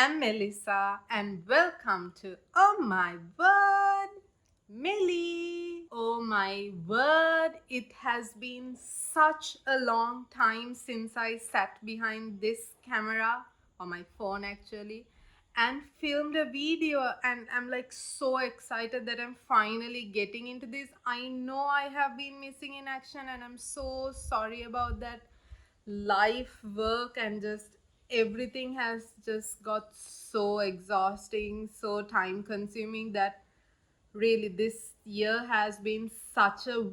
I'm Melissa and welcome to Oh My Word, Millie. Oh my word, it has been such a long time since I sat behind this camera, or my phone actually, and filmed a video, and I'm like so excited that I'm finally getting into this. I know I have been missing in action and I'm so sorry about that. Life, work, and just everything has just got so exhausting, so time consuming that really this year has been such a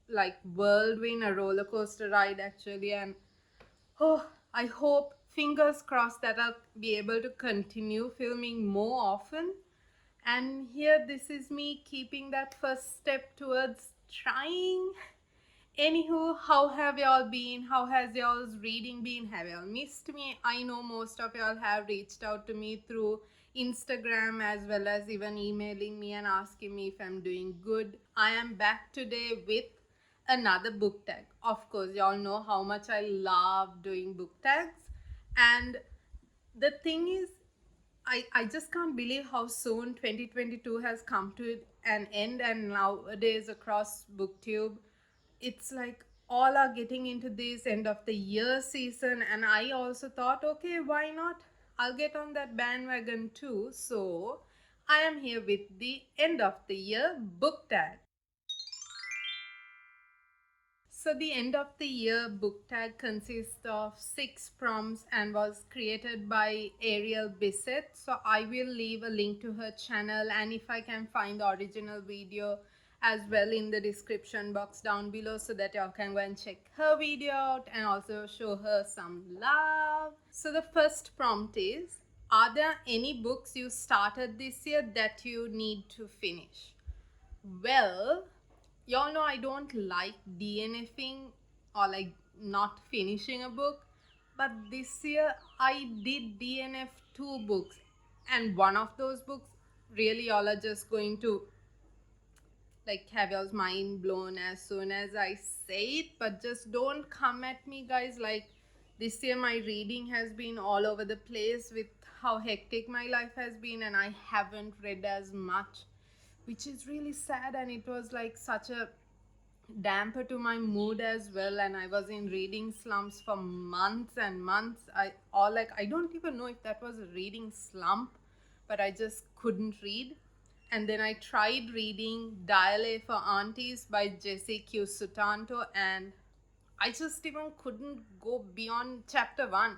like whirlwind, a roller coaster ride actually. And oh, I hope, fingers crossed, that I'll be able to continue filming more often. And here, this is me keeping that first step towards trying. Anywho, how have y'all been? How has y'all's reading been? Have y'all missed me? I know most of y'all have reached out to me through Instagram as well as even emailing me and asking me if I'm doing good. I am back today with another book tag. Of course, y'all know how much I love doing book tags. And the thing is, I just can't believe how soon 2022 has come to an end, and nowadays across booktube it's like all are getting into this end of the year season, and I also thought, okay, why not, I'll get on that bandwagon too. So I am here with the end of the year book tag. So the end of the year book tag consists of 6 prompts and was created by Ariel Bissett. So I will leave a link to her channel, and if I can find the original video as well in the description box down below, so that y'all can go and check her video out and also show her some love. So the first prompt is, are there any books you started this year that you need to finish? Well, y'all know I don't like DNFing or like not finishing a book, but this year I did DNF 2 books, and one of those books, really, y'all are just going to like have y'all's mind blown as soon as I say it, but just don't come at me, guys. Like, this year my reading has been all over the place with how hectic my life has been, and I haven't read as much, which is really sad. And it was like such a damper to my mood as well, and I was in reading slumps for months and months. I don't even know if that was a reading slump, but I just couldn't read. And then I tried reading Dial A for Aunties by Jessie Q Sutanto, and I just even couldn't go beyond chapter 1.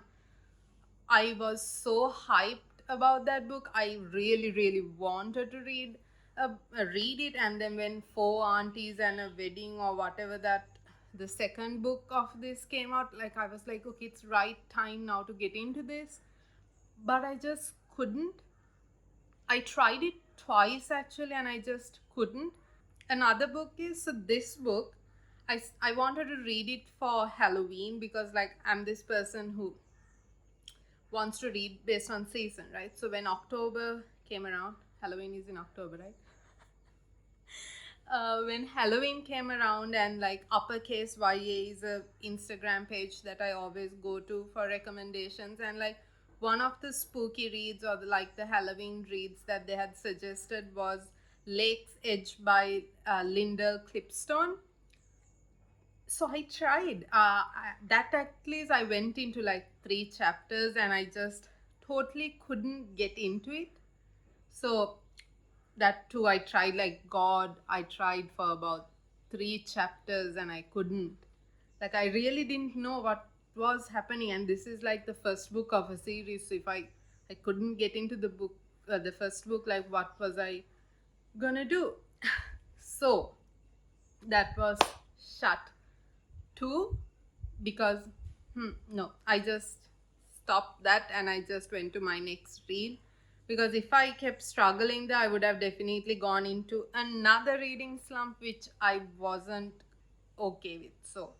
I was so hyped about that book. I really, really wanted to read it. And then when Four Aunties and a Wedding or whatever, that the second book of this came out, like I was like, okay, it's right time now to get into this. But I just couldn't. I tried it twice actually, and I just couldn't. Another book is, so this book, I wanted to read it for Halloween, because like I'm this person who wants to read based on season, right? So when October came around, Halloween is in October, right? When Halloween came around, and like Uppercase YA is a Instagram page that I always go to for recommendations, and like one of the spooky reads, or like the Halloween reads that they had suggested, was Lake's Edge by Lyndall Clipstone. So I tried. That at least I went into like 3 chapters, and I just totally couldn't get into it. So that too, I tried like God. I tried for about 3 chapters and I couldn't. Like, I really didn't know what was happening, and this is like the first book of a series. So if I couldn't get into the book, the first book, like what was I gonna do? So that was shut too, because no, I just stopped that and I just went to my next read, because if I kept struggling there, I would have definitely gone into another reading slump, which I wasn't okay with. So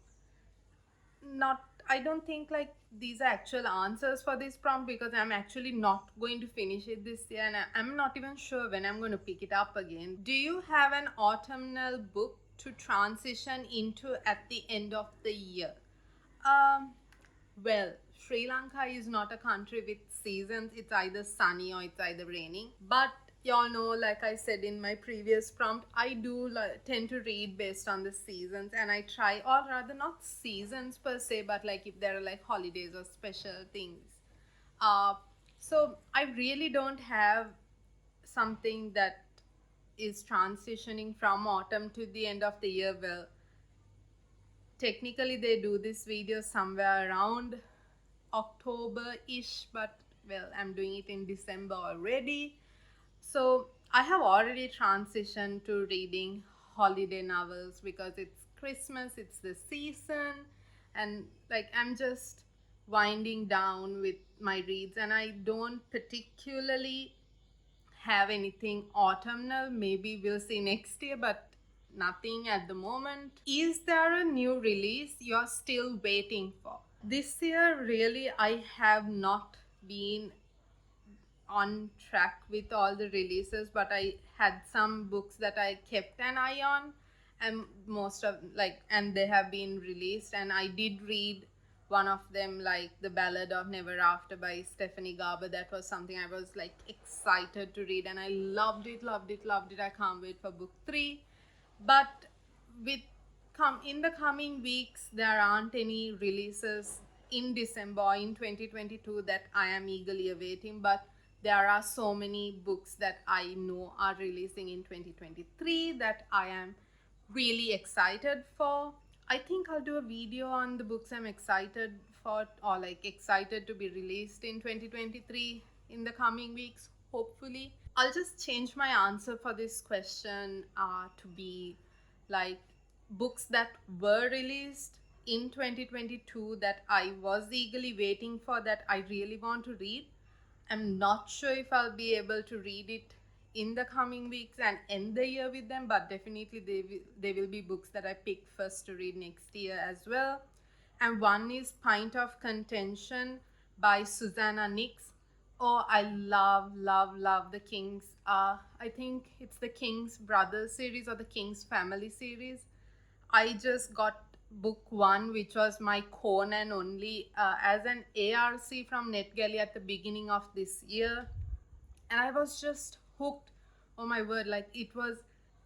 not, I don't think like these are actual answers for this prompt, because I'm actually not going to finish it this year, and I'm not even sure when I'm going to pick it up again. Do you have an autumnal book to transition into at the end of the year? Um, well, Sri Lanka is not a country with seasons. It's either sunny or it's either raining. But y'all know, like I said in my previous prompt, I do tend to read based on the seasons, and I try, or rather not seasons per se, but like if there are like holidays or special things. So I really don't have something that is transitioning from autumn to the end of the year. Well, technically they do this video somewhere around October-ish, but well, I'm doing it in December already. So I have already transitioned to reading holiday novels because it's Christmas, it's the season, and like I'm just winding down with my reads, and I don't particularly have anything autumnal. Maybe we'll see next year, but nothing at the moment. Is there a new release you're still waiting for? This year, really, I have not been on track with all the releases, but I had some books that I kept an eye on, and most of and they have been released, and I did read one of them, like The Ballad of Never After by Stephanie Garber. That was something I was like excited to read, and I loved it. I can't wait for book 3. But with in the coming weeks, there aren't any releases in December in 2022 that I am eagerly awaiting, but there are so many books that I know are releasing in 2023 that I am really excited for. I think I'll do a video on the books I'm excited for, or like excited to be released in 2023 in the coming weeks, hopefully. I'll just change my answer for this question to be like books that were released in 2022 that I was eagerly waiting for, that I really want to read. I'm not sure if I'll be able to read it in the coming weeks and end the year with them, but definitely they will be books that I pick first to read next year as well. And one is Pint of Contention by Susanna Nix. Oh, I love the King's, I think it's the King's Brothers series or the King's Family series. I just got book 1, which was my Conan only, as an ARC from NetGalley at the beginning of this year, and I was just hooked. Oh my word, like it was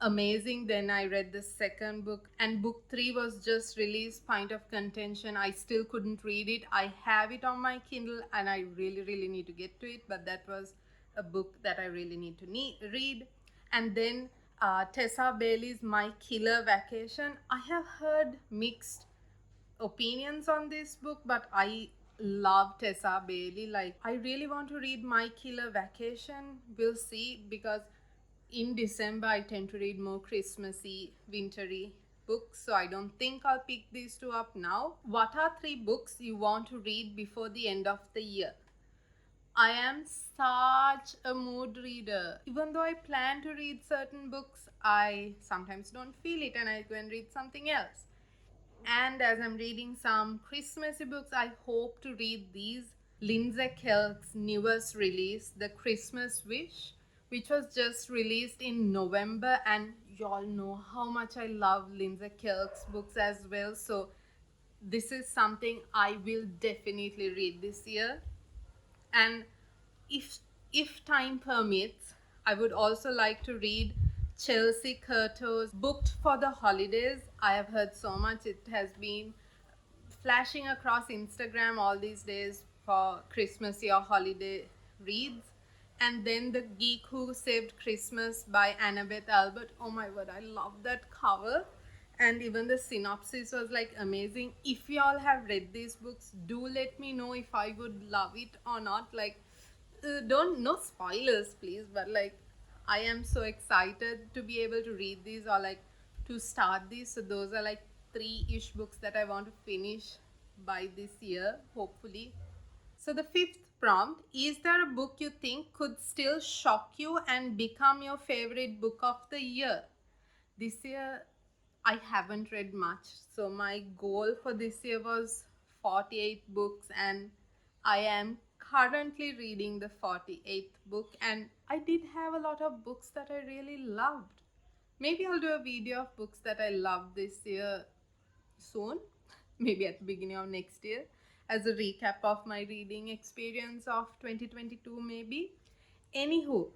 amazing. Then I read the second book, and book 3 was just released, Pint of Contention. I still couldn't read it. I have it on my Kindle and I really need to get to it, but that was a book that I really need to read. And then Tessa Bailey's My Killer Vacation. I have heard mixed opinions on this book, but I love Tessa Bailey. Like, I really want to read My Killer Vacation. We'll see, because in December I tend to read more Christmassy, wintry books, so I don't think I'll pick these two up now. What are 3 books you want to read before the end of the year? I am such a mood reader. Even though I plan to read certain books, I sometimes don't feel it and I go and read something else. And as I'm reading some Christmassy books, I hope to read these. Lindsay Kelk's newest release, The Christmas Wish, which was just released in November, and y'all know how much I love Lindsay Kelk's books as well. So this is something I will definitely read this year. And if time permits, I would also like to read Chelsea Curto's Booked for the Holidays. I have heard so much. It has been flashing across Instagram all these days for Christmassy or holiday reads. And then The Geek Who Saved Christmas by Annabeth Albert. Oh my word, I love that cover. And even the synopsis was like amazing. If y'all have read these books, do let me know if I would love it or not. Like, no spoilers please, but like I am so excited to be able to read these, or like to start these. So those are like 3-ish books that I want to finish by this year, hopefully. So the 5th prompt: is there a book you think could still shock you and become your favorite book of the year? This year I haven't read much, so my goal for this year was 48 books, and I am currently reading the 48th book, and I did have a lot of books that I really loved. Maybe I'll do a video of books that I loved this year soon, maybe at the beginning of next year. as a recap of my reading experience of 2022 maybe. Anywho,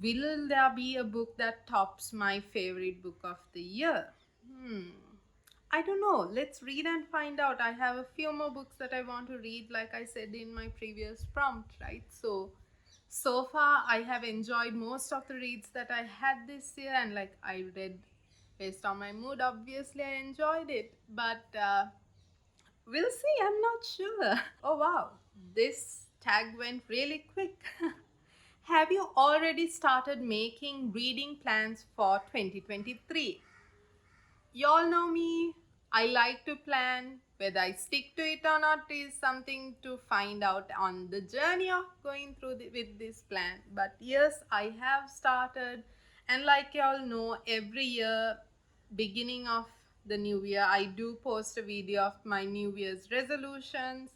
will there be a book that tops my favorite book of the year? I don't know. Let's read and find out. I have a few more books that I want to read, like I said in my previous prompt, right? So far, I have enjoyed most of the reads that I had this year, and like I read based on my mood. Obviously, I enjoyed it, but we'll see. I'm not sure. Oh wow, this tag went really quick. Have you already started making reading plans for 2023? Y'all know me. I like to plan. Whether I stick to it or not is something to find out on the journey of going through with this plan. But yes, I have started. And like y'all know, every year, beginning of the new year, I do post a video of my New Year's resolutions.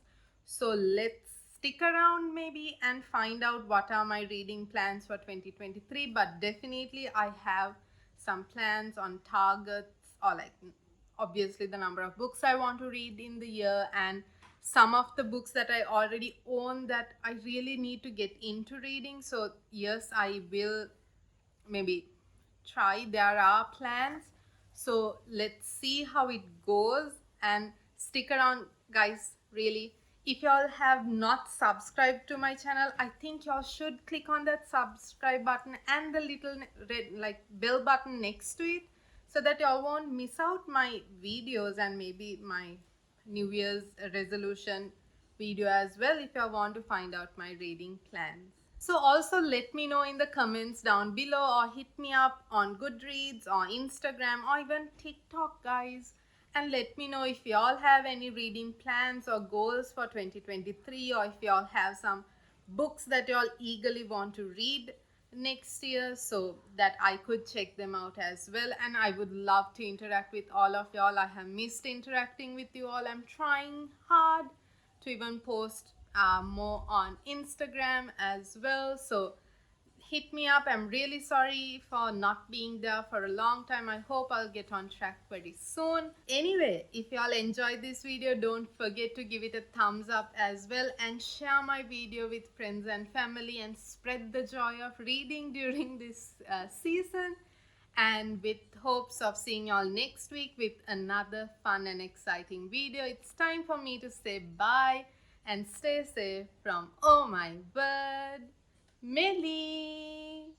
So let's stick around maybe and find out what are my reading plans for 2023. But definitely, I have some plans on targets, or like obviously the number of books I want to read in the year, and some of the books that I already own that I really need to get into reading. So yes, I will maybe try. There are plans. So let's see how it goes, and stick around, guys. Really, if y'all have not subscribed to my channel, I think y'all should click on that subscribe button and the little red like bell button next to it, so that y'all won't miss out my videos and maybe my New Year's resolution video as well, if you want to find out my reading plans. So also let me know in the comments down below, or hit me up on Goodreads or Instagram or even TikTok, guys. And let me know if y'all have any reading plans or goals for 2023, or if y'all have some books that y'all eagerly want to read next year, so that I could check them out as well. And I would love to interact with all of y'all. I have missed interacting with you all. I'm trying hard to even post more on Instagram as well. So hit me up. I'm really sorry for not being there for a long time. I hope I'll get on track very soon. Anyway, if y'all enjoyed this video, don't forget to give it a thumbs up as well, and share my video with friends and family, and spread the joy of reading during this season. And with hopes of seeing y'all next week with another fun and exciting video, it's time for me to say bye and stay safe from Oh My Bird, Millie.